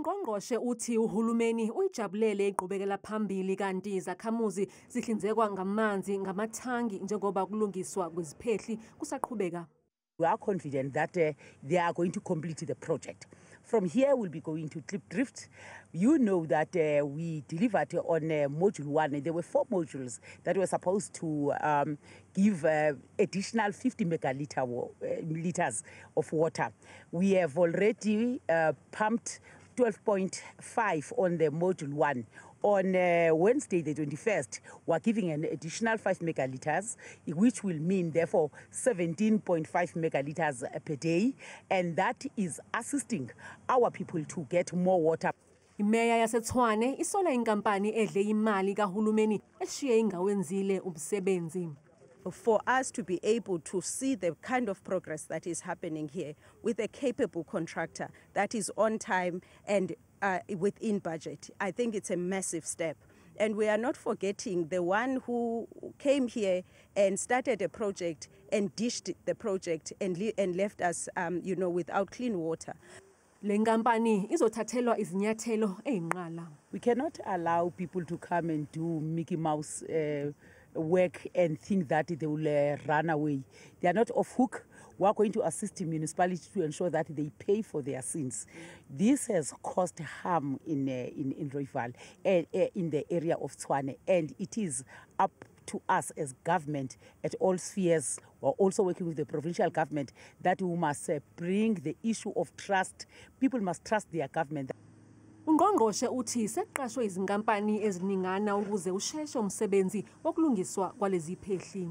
Ungqongqoshe uthi uhulumeni uyijabulele iqhubekela phambili kanti izakhamuzi zihlinzekwa ngamanzi ngamathangi njengoba kulungiswa kweziphehli kusaqhubeka. We are confident that they are going to complete the project. From here, we'll be going to Klipdrift. You know that we delivered on module 1. There were 4 modules that were supposed to give additional 50 liters of water. We have already pumped 12.5 on the module 1. On Wednesday, the 21st, we're giving an additional 5 megaliters, which will mean, therefore, 17.5 megaliters per day. And that is assisting our people to get more water. Imeya yaseTshwane isola inkampani edle imali kahulumeni eshiye ingawenzile umsebenzi. For us to be able to see the kind of progress that is happening here with a capable contractor that is on time and within budget, I think it's a massive step. And we are not forgetting the one who came here and started a project and dished the project and left us, without clean water. Le nkampani izothathelwa izinyathelo eyinqala. We cannot allow people to come and do Mickey Mouse work and think that they will run away. They are not off hook. We are going to assist the municipality to ensure that they pay for their sins. This has caused harm in Rooiwal, in the area of Tshwane, and it is up to us as government at all spheres. We're also working with the provincial government that we must bring the issue of trust. People must trust their government. Ungqongqoshe uthi seqashwe izinkampani eziningana ukuze usheshe umsebenzi wokulungiswa kwalezi phehli.